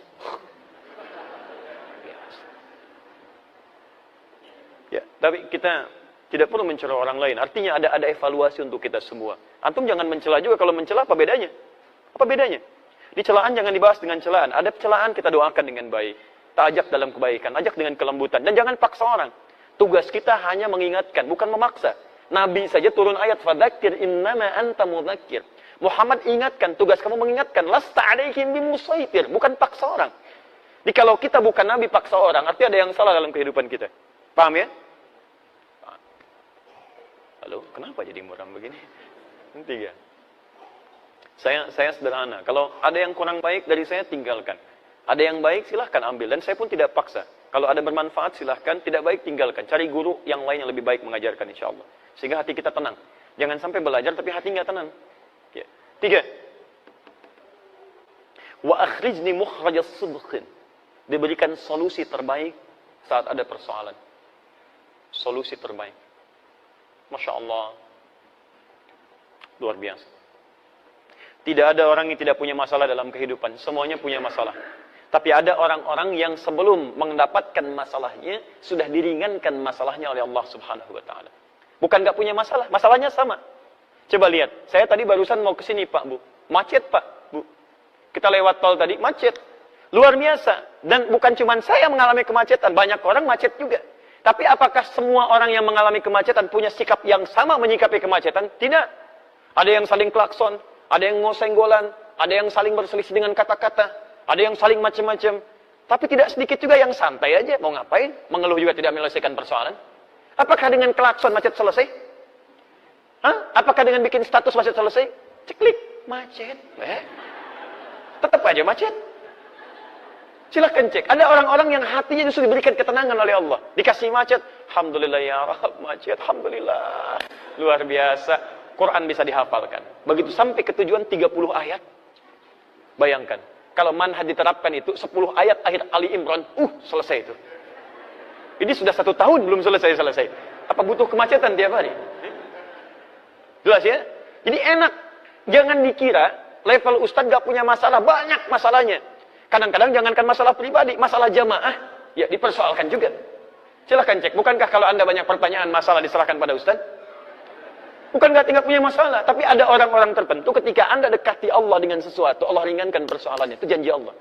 Ya, tapi kita tidak perlu mencela orang lain. Artinya ada evaluasi untuk kita semua. Antum jangan mencela juga. Kalau mencela apa bedanya? Apa bedanya? Di celaan jangan dibahas dengan celaan. Ada celaan kita doakan dengan baik. Kita ajak dalam kebaikan, ajak dengan kelembutan. Dan jangan paksa orang. Tugas kita hanya mengingatkan, bukan memaksa. Nabi saja turun ayat, fadzakir innama anta mudzakir. Muhammad ingatkan, tugas kamu mengingatkan. Lasta alaihim bimusaitir, bukan paksa orang. Jadi kalau kita bukan Nabi paksa orang, artinya ada yang salah dalam kehidupan kita. Paham ya? Halo, kenapa jadi muram begini? Tiga. Saya sederhana. Kalau ada yang kurang baik dari saya, tinggalkan. Ada yang baik, silahkan ambil. Dan saya pun tidak paksa. Kalau ada bermanfaat, silahkan. Tidak baik, tinggalkan. Cari guru yang lain yang lebih baik mengajarkan, insya Allah. Sehingga hati kita tenang. Jangan sampai belajar, tapi hati nggak tenang. Ya. 3. Wa akhrijni mukhrajas sidqin. Diberikan solusi terbaik saat ada persoalan. Solusi terbaik. Masya Allah. Luar biasa. Tidak ada orang yang tidak punya masalah dalam kehidupan. Semuanya punya masalah. Tapi ada orang-orang yang sebelum mendapatkan masalahnya, sudah diringankan masalahnya oleh Allah Subhanahu wa Ta'ala. Bukan nggak punya masalah, masalahnya sama. Coba lihat, saya tadi barusan mau ke sini Pak Bu. Macet Pak Bu. Kita lewat tol tadi, macet. Luar biasa. Dan bukan cuma saya mengalami kemacetan, banyak orang macet juga. Tapi apakah semua orang yang mengalami kemacetan punya sikap yang sama menyikapi kemacetan? Tidak. Ada yang saling klakson, ada yang ngosenggolan, ada yang saling berselisih dengan kata-kata, ada yang saling macam-macam. Tapi tidak sedikit juga yang santai aja, mau ngapain? Mengeluh juga tidak menyelesaikan persoalan. Apakah dengan klakson macet selesai? Hah? Apakah dengan bikin status macet selesai? Ceklik, macet. Tetap aja macet. Silahkan cek. Ada orang-orang yang hatinya justru diberikan ketenangan oleh Allah. Dikasih macet. Alhamdulillah ya Rabb, macet. Alhamdulillah. Luar biasa. Quran bisa dihafalkan. Begitu sampai ke tujuan 30 ayat. Bayangkan. Kalau manhaj diterapkan itu 10 ayat akhir Ali Imran. Selesai itu. Ini sudah 1 tahun belum selesai-selesai. Apa butuh kemacetan tiap hari? Jelas ya? Jadi enak. Jangan dikira level ustadz gak punya masalah. Banyak masalahnya. Kadang-kadang jangankan masalah pribadi, masalah jamaah. Ya, dipersoalkan juga. Silahkan cek. Bukankah kalau Anda banyak pertanyaan, masalah diserahkan pada Ustaz? Bukan nggak tinggal punya masalah, tapi ada orang-orang tertentu ketika Anda dekati Allah dengan sesuatu, Allah ringankan persoalannya. Itu janji Allah.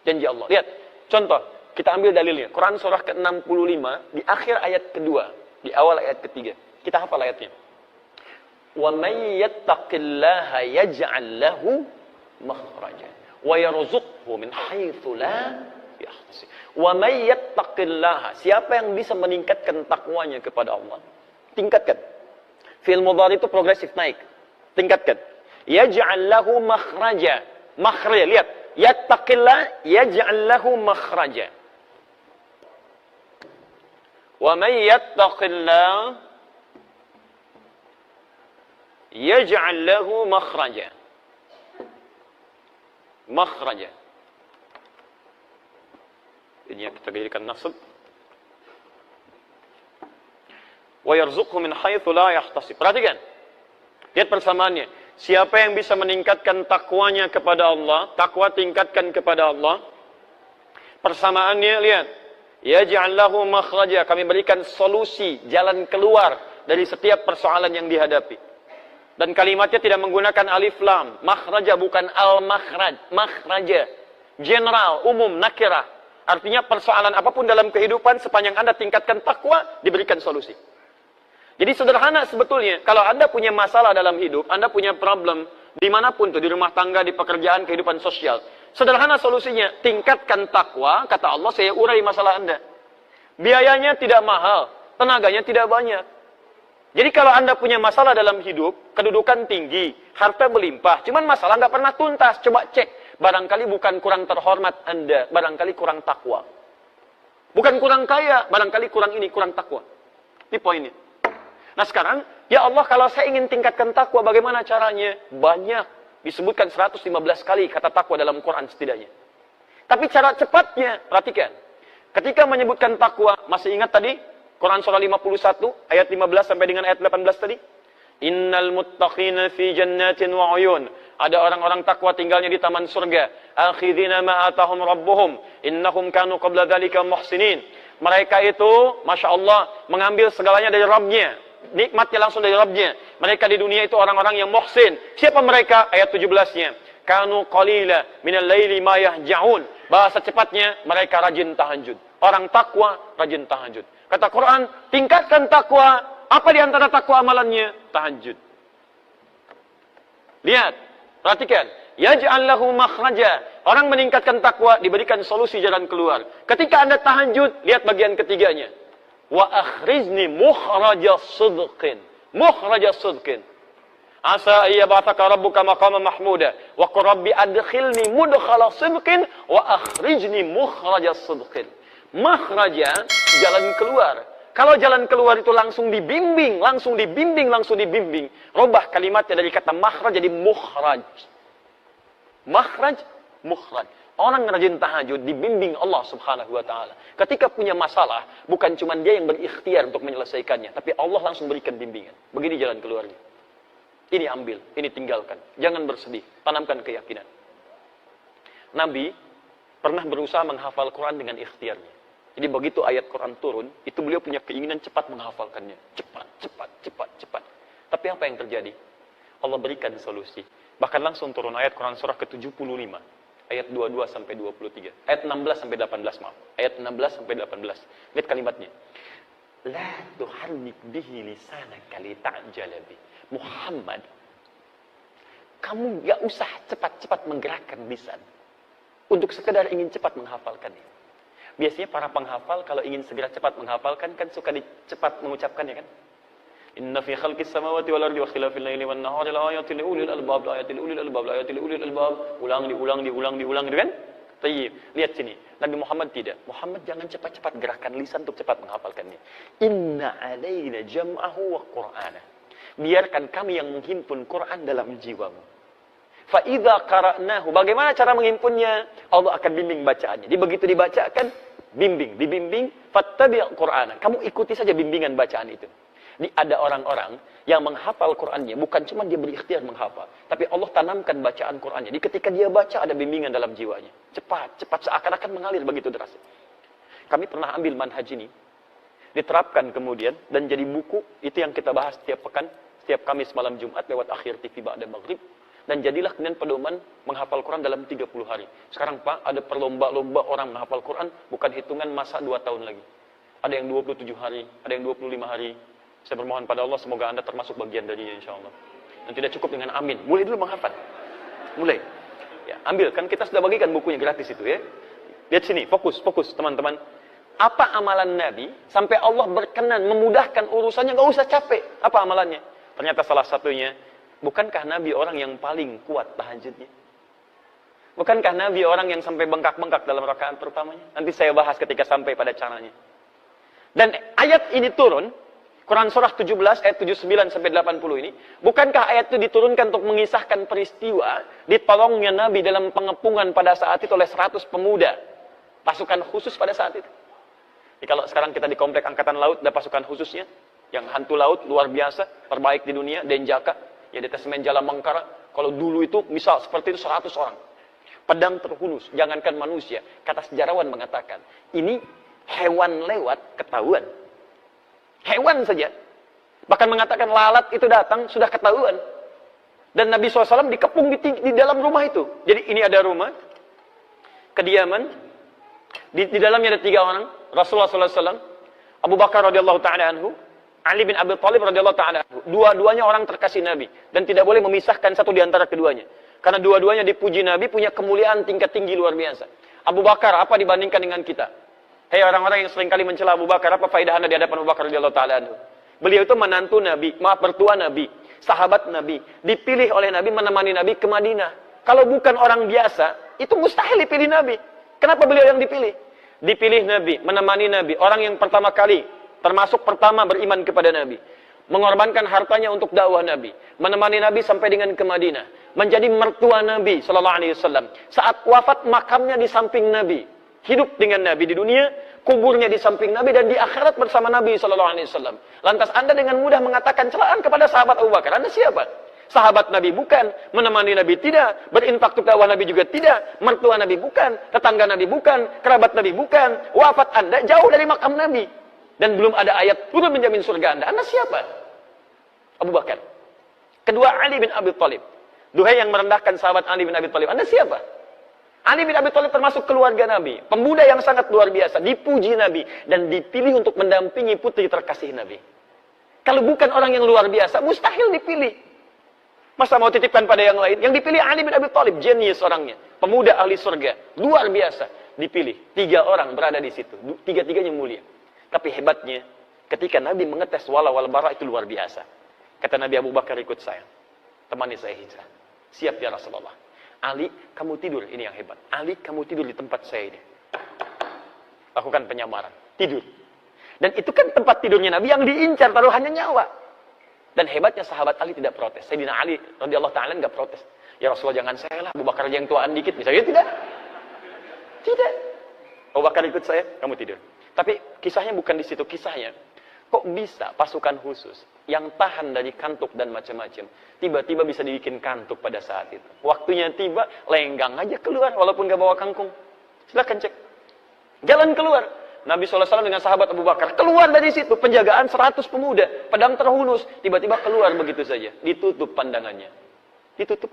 Janji Allah. Lihat, contoh, kita ambil dalilnya. Quran surah ke-65, di akhir ayat kedua, di awal ayat ketiga. Kita hafal ayatnya. وَمَنْ يَتَّقِ اللَّهَ يَجْعَلْ لَهُ مَخْرَجًا وَيَرْزُقْهُ مِنْ حَيْثُ لَا يَحْتَسِبُ. وَمَنْ يَتَّقِ اللَّهَ, siapa yang bisa meningkatkan takwanya kepada Allah, tingkatkan. Fi'il mudhari itu progresif, naik. Tingkatkan. يَجْعَلْ لَهُ مَخْرَجًا. Makhraj, lihat. Yattaqillah yaj'al lahu makhraja. Wa man yattaqillah yaj'al lahu makhraja. Makhraja. Ini yang kita berikan nasab. Wa yarzuqhu min haitsu la yahtasib. Perhatikan. Lihat persamaannya. Siapa yang bisa meningkatkan takwanya kepada Allah, takwa tingkatkan kepada Allah. Persamaannya, lihat. Yaj'al lahu makhraja, kami berikan solusi, jalan keluar dari setiap persoalan yang dihadapi. Dan kalimatnya tidak menggunakan alif lam. Makhraja bukan al-makhraj. Makhraja. General, umum, nakirah. Artinya persoalan apapun dalam kehidupan, sepanjang Anda tingkatkan takwa, diberikan solusi. Jadi sederhana sebetulnya, kalau Anda punya masalah dalam hidup, Anda punya problem, dimanapun tuh, di rumah tangga, di pekerjaan, kehidupan sosial. Sederhana solusinya, tingkatkan takwa, kata Allah, saya urai masalah Anda. Biayanya tidak mahal, tenaganya tidak banyak. Jadi kalau Anda punya masalah dalam hidup, kedudukan tinggi, harta berlimpah, cuman masalah nggak pernah tuntas, coba cek. Barangkali bukan kurang terhormat Anda, barangkali kurang takwa. Bukan kurang kaya, barangkali kurang ini, kurang takwa. Ini poinnya. Nah sekarang, ya Allah kalau saya ingin tingkatkan takwa, bagaimana caranya? Banyak. Disebutkan 115 kali kata takwa dalam Quran setidaknya. Tapi cara cepatnya, perhatikan. Ketika menyebutkan takwa, masih ingat tadi? Quran surah 51, ayat 15 sampai dengan ayat 18 tadi? Innal muttaqina fi jannatin wa uyun. Ada orang-orang takwa tinggalnya di taman surga. Akhidhina ma atahum rabbuhum. Innahum kanu qabla dhalika muhsinin. Mereka itu, Masya Allah, mengambil segalanya dari Rabbnya. Nikmatnya langsung dari Rabbnya. Mereka di dunia itu orang-orang yang muhsin. Siapa mereka? Ayat 17-nya. Kanu qalila minal laili ma yahja'un. Bahasa cepatnya, mereka rajin tahajud. Orang takwa, rajin tahajud. Kata Quran, tingkatkan takwa. Apa di antara takwa amalannya? Tahajud. Lihat, perhatikan. Yaj'al lahu makhraja. Orang meningkatkan takwa, diberikan solusi jalan keluar. Ketika Anda tahajud, lihat bagian ketiganya. Wa akhrizni mukhraja sidqin. Mukhraja sidqin. Asa ayyabataka rabbuka maqama mahmuda. Wa qur rabbi adkhilni mudkhala sidqin wa akhrijni mukhraja sidqin. Makhraja, jalan keluar. Kalau jalan keluar itu langsung dibimbing, langsung dibimbing, langsung dibimbing. Rubah kalimatnya dari kata makhraj jadi mukhraj. Makhraj, mukhraj. Orang rajin tahajud dibimbing Allah Subhanahu wa taala. Ketika punya masalah, bukan cuma dia yang berikhtiar untuk menyelesaikannya, tapi Allah langsung berikan bimbingan. Begini jalan keluarnya. Ini ambil, ini tinggalkan. Jangan bersedih, tanamkan keyakinan. Nabi pernah berusaha menghafal Quran dengan ikhtiarnya. Jadi begitu ayat Quran turun, itu beliau punya keinginan cepat menghafalkannya. Cepat, cepat, cepat, cepat. Tapi apa yang terjadi? Allah berikan solusi. Bahkan langsung turun ayat Quran surah ke-75. Ayat 22 sampai 23. Ayat 16 sampai 18, maaf. Ayat 16 sampai 18. Lihat kalimatnya. La tuharrik bihi lisanaka lita'jala bi. Muhammad, kamu gak usah cepat-cepat menggerakkan lisan untuk sekedar ingin cepat menghafalkannya. Biasanya para penghafal kalau ingin segera cepat menghafalkan kan suka cepat mengucapkannya kan. Inna fi khalqis samawati wal ardi wa ikhtilafil laili wan nahari la ayatin li ulil albab, la ayatin li ulil albab, la ayatin li ulil albab. Ulang diulang gitu kan? Tayyib. Lihat sini. Nabi Muhammad tidak. Muhammad jangan cepat-cepat gerakan lisan untuk cepat menghafalkannya. Inna alaina jam'ahu wa qur'ana. Biarkan kami yang menghimpun Quran dalam jiwamu. Fa idza qara'nahu, bagaimana cara menghimpunnya? Allah akan bimbing bacaannya. Jadi begitu dibacakan, dibimbing, fattabi' Qur'ana. Kamu ikuti saja bimbingan bacaan itu. Ini ada orang-orang yang menghafal Qur'annya, bukan cuma dia berikhtiar menghafal, tapi Allah tanamkan bacaan Qur'annya. Jadi ketika dia baca ada bimbingan dalam jiwanya. Cepat, seakan-akan mengalir begitu deras. Kami pernah ambil manhaj ini, diterapkan kemudian, dan jadi buku, itu yang kita bahas setiap pekan, setiap Kamis malam Jumat lewat Akhir TV Ba'da Maghrib, dan jadilah kemudian pedoman menghafal Quran dalam 30 hari. Sekarang Pak, ada perlomba-lomba orang menghafal Quran, bukan hitungan masa 2 tahun lagi. Ada yang 27 hari, ada yang 25 hari. Saya bermohon pada Allah, semoga Anda termasuk bagian darinya insya Allah. Dan tidak cukup dengan amin. Mulai dulu menghafal. Mulai. Ya, ambil, kan kita sudah bagikan bukunya gratis itu ya. Lihat sini, fokus teman-teman. Apa amalan Nabi sampai Allah berkenan memudahkan urusannya, gak usah capek. Apa amalannya? Ternyata salah satunya, bukankah Nabi orang yang paling kuat tahajudnya? Bukankah Nabi orang yang sampai bengkak-bengkak dalam rakaat pertamanya? Nanti saya bahas ketika sampai pada caranya. Dan ayat ini turun, Quran surah 17 ayat 79 sampai 80 ini, bukankah ayat itu diturunkan untuk mengisahkan peristiwa ditolongnya Nabi dalam pengepungan pada saat itu oleh 100 pemuda, pasukan khusus pada saat itu. Jadi kalau sekarang kita di komplek angkatan laut, ada pasukan khususnya, yang hantu laut luar biasa, terbaik di dunia, Denjaka, ya Detasmen Jalamangkara. Kalau dulu itu misal seperti itu 100 orang, pedang terhunus, jangankan manusia. Kata sejarawan mengatakan, ini hewan lewat ketahuan. Hewan saja. Bahkan mengatakan lalat itu datang, sudah ketahuan. Dan Nabi SAW dikepung di dalam rumah itu. Jadi ini ada rumah, kediaman. Di dalamnya ada 3 orang. Rasulullah SAW, Abu Bakar radhiyallahu ta'ala anhu, Ali bin Abi Thalib radhiyallahu ta'ala anhu. Dua-duanya orang terkasih Nabi. Dan tidak boleh memisahkan satu di antara keduanya. Karena dua-duanya dipuji Nabi, punya kemuliaan tingkat tinggi luar biasa. Abu Bakar, apa dibandingkan dengan kita? Hei orang-orang yang seringkali mencela Abu Bakar, apa faedah Anda di hadapan Abu Bakar radhiyallahu ta'ala anhu? Beliau itu menantu Nabi, mertua Nabi, sahabat Nabi, dipilih oleh Nabi menemani Nabi ke Madinah. Kalau bukan orang biasa, itu mustahil dipilih Nabi. Kenapa beliau yang dipilih? Dipilih Nabi, menemani Nabi, orang yang pertama kali, termasuk pertama beriman kepada Nabi, mengorbankan hartanya untuk dakwah Nabi, menemani Nabi sampai dengan ke Madinah, menjadi mertua Nabi sallallahu alaihi wasallam. Saat wafat makamnya di samping Nabi. Hidup dengan Nabi di dunia, kuburnya di samping Nabi, dan di akhirat bersama Nabi SAW. Lantas Anda dengan mudah mengatakan celaan kepada sahabat Abu Bakar. Anda siapa? Sahabat Nabi bukan, menemani Nabi tidak, berinfak untuk dakwah Nabi juga tidak, mertua Nabi bukan, tetangga Nabi bukan, kerabat Nabi bukan, wafat Anda jauh dari makam Nabi. Dan belum ada ayat turun menjamin surga Anda. Anda siapa? Abu Bakar. Kedua, Ali bin Abi Thalib. Duhai yang merendahkan sahabat Ali bin Abi Thalib. Anda siapa? Ali bin Abi Thalib termasuk keluarga Nabi, pemuda yang sangat luar biasa, dipuji Nabi, dan dipilih untuk mendampingi putri terkasih Nabi. Kalau bukan orang yang luar biasa, mustahil dipilih. Masa mau titipkan pada yang lain? Yang dipilih Ali bin Abi Thalib, jenius orangnya, pemuda ahli surga, luar biasa, dipilih. 3 orang berada di situ, 3-3-nya mulia. Tapi hebatnya, ketika Nabi mengetes wala wal bara itu luar biasa. Kata Nabi, Abu Bakar ikut saya, temani saya hijrah. Siap ya Rasulullah. Ali, kamu tidur, ini yang hebat. Ali, kamu tidur di tempat saya ini. Lakukan penyamaran, tidur. Dan itu kan tempat tidurnya Nabi yang diincar, taruhannya nyawa. Dan hebatnya sahabat Ali tidak protes. Sayyidina Ali radhiyallahu ta'ala enggak protes. Ya Rasulullah, jangan saya lah, Abu Bakar yang tuaan dikit. Misalnya tidak. Tidak. Abu Bakar ikut saya, kamu tidur. Tapi kisahnya bukan di situ, kisahnya. Kok bisa pasukan khusus yang tahan dari kantuk dan macam-macam, tiba-tiba bisa dibikin kantuk pada saat itu. Waktunya tiba, lenggang aja keluar, walaupun gak bawa kangkung. Silakan cek. Jalan keluar. Nabi SAW dengan sahabat Abu Bakar, keluar dari situ, penjagaan 100 pemuda, pedang terhunus, tiba-tiba keluar begitu saja. Ditutup pandangannya. Ditutup.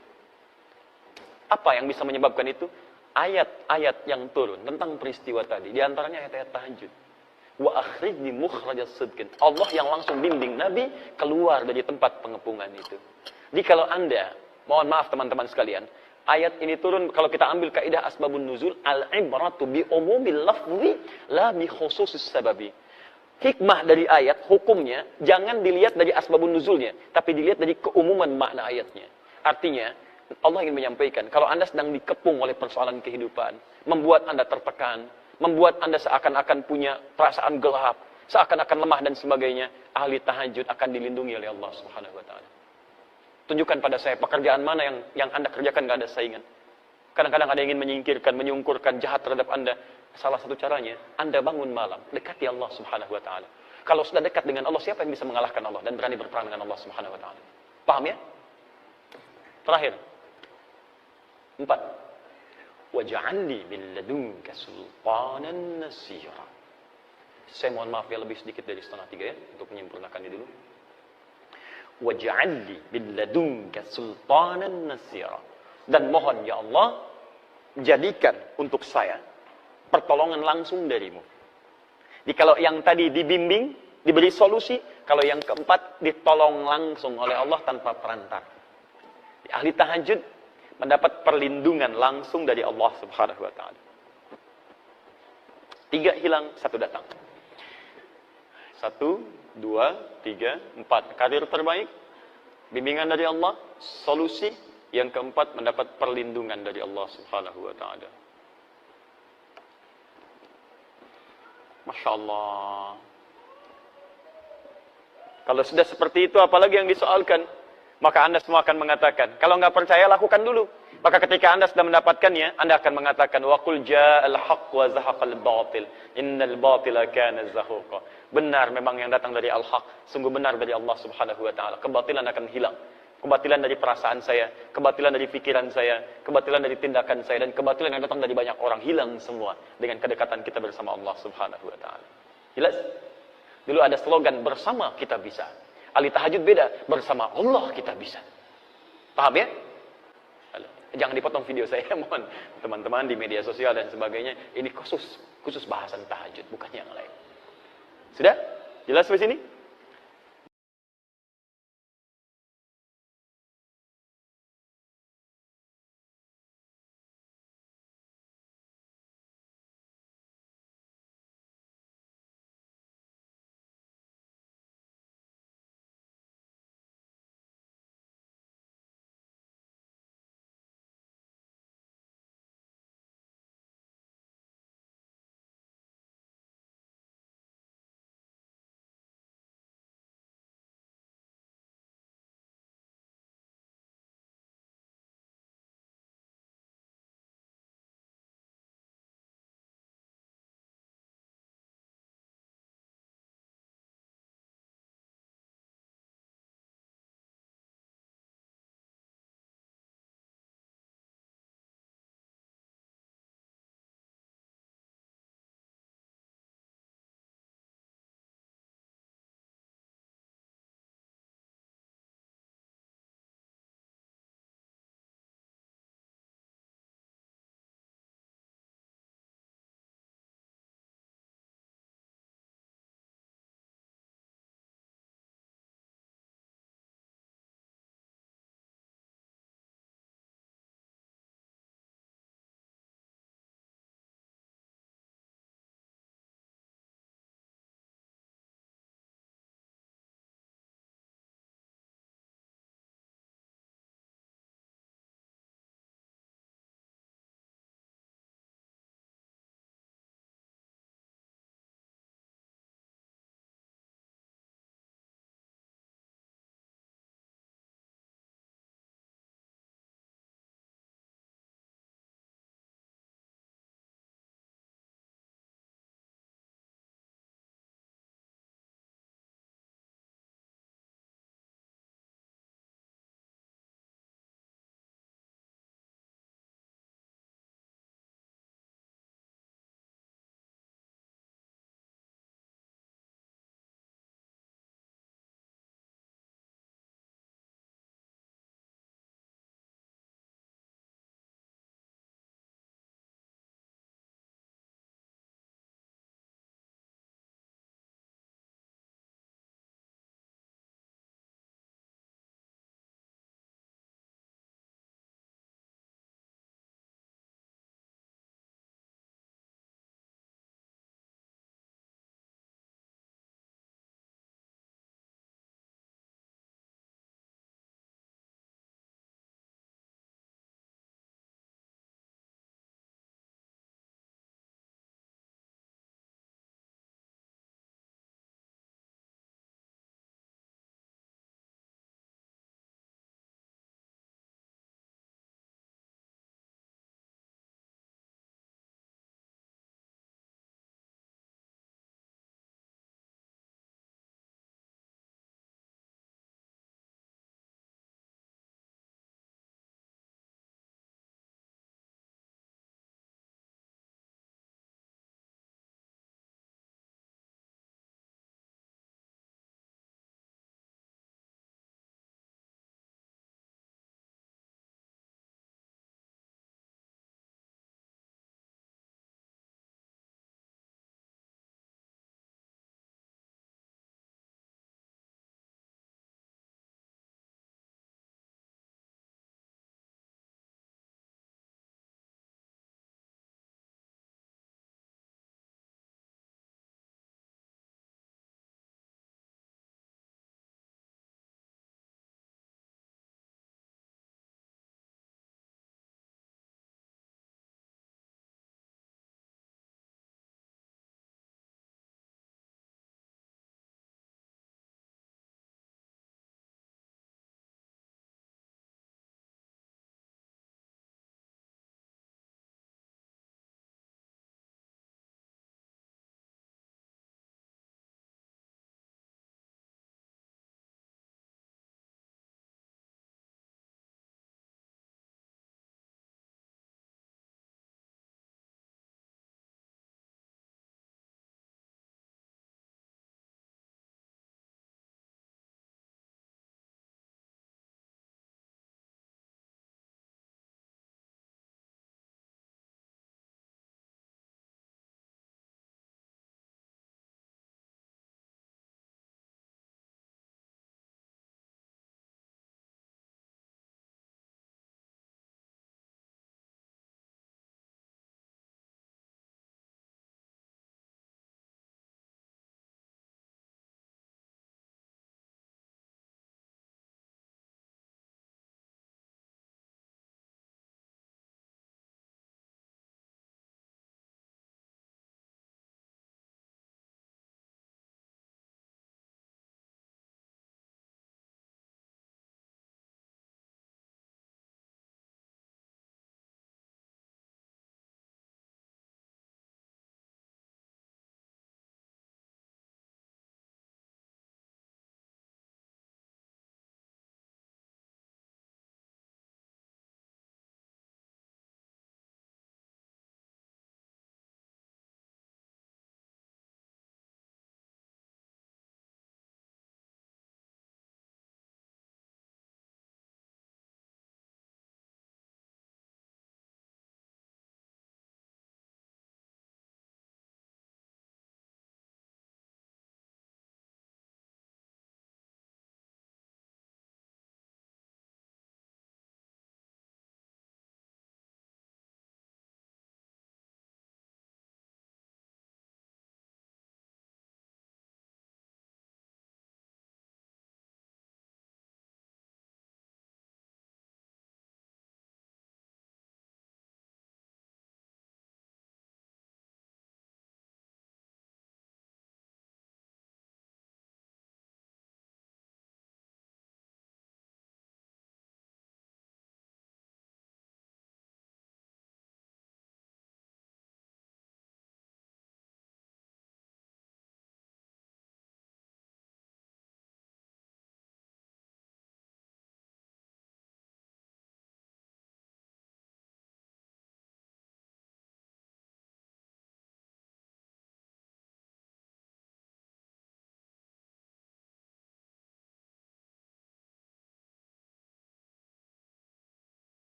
Apa yang bisa menyebabkan itu? Ayat-ayat yang turun tentang peristiwa tadi. Di antaranya ayat-ayat tahajud. Wa akhrijni mukhrajas sidqin. Allah yang langsung bimbing Nabi keluar dari tempat pengepungan itu. Jadi kalau Anda, mohon maaf teman-teman sekalian, ayat ini turun kalau kita ambil kaidah asbabun nuzul, al-ibratu bi umumil lafzi la bi khususis sababi. Hikmah dari ayat, hukumnya jangan dilihat dari asbabun nuzulnya, tapi dilihat dari keumuman makna ayatnya. Artinya, Allah ingin menyampaikan, kalau Anda sedang dikepung oleh persoalan kehidupan, membuat Anda tertekan, membuat Anda seakan-akan punya perasaan gelap, seakan-akan lemah dan sebagainya, ahli tahajud akan dilindungi oleh Allah Subhanahu wa taala. Tunjukkan pada saya pekerjaan mana yang Anda kerjakan gak ada saingan. Kadang-kadang ada yang ingin menyingkirkan, menyungkurkan, jahat terhadap Anda. Salah satu caranya, Anda bangun malam, dekati Allah Subhanahu wa taala. Kalau sudah dekat dengan Allah, siapa yang bisa mengalahkan Allah dan berani berperang dengan Allah Subhanahu wa taala? Paham ya? Terakhir. 4. Waj'alni min ladunka sultanan nasira. Saya mohon maaf ya, lebih sedikit dari 2:30 ya, untuk menyempurnakan ini dulu. Waj'alli min ladunka sultanan nasira. Dan mohon ya Allah, jadikan untuk saya pertolongan langsung darimu. Jadi kalau yang tadi dibimbing, diberi solusi, kalau yang keempat ditolong langsung oleh Allah tanpa perantara. Ahli tahajud mendapat perlindungan langsung dari Allah Subhanahu wa taala. 3 hilang, 1 datang. 1, 2, 3, 4. Karir terbaik, bimbingan dari Allah, solusi. Yang keempat, mendapat perlindungan dari Allah Subhanahu wa taala. Masya Allah. Kalau sudah seperti itu, apalagi yang disoalkan? Maka Anda semua akan mengatakan, kalau nggak percaya, lakukan dulu. Maka ketika Anda sudah mendapatkannya, Anda akan mengatakan, وَقُلْ جَاءَ الْحَقُّ وَزَهَقَ الْبَاطِلِ إِنَّ الْبَاطِلَ كَانَ زَهُوقًا. Benar memang yang datang dari Al-Haq, sungguh benar dari Allah Subhanahu wa taala. Kebatilan akan hilang. Kebatilan dari perasaan saya, kebatilan dari pikiran saya, kebatilan dari tindakan saya, dan kebatilan yang datang dari banyak orang hilang semua dengan kedekatan kita bersama Allah Subhanahu wa taala. Jelas? Dulu ada slogan, bersama kita bisa. Ahli tahajud beda, bersama Allah kita bisa. Paham ya? Jangan dipotong video saya, mohon teman-teman di media sosial dan sebagainya. Ini khusus bahasan tahajud, bukan yang lain. Sudah? Jelas sampai sini?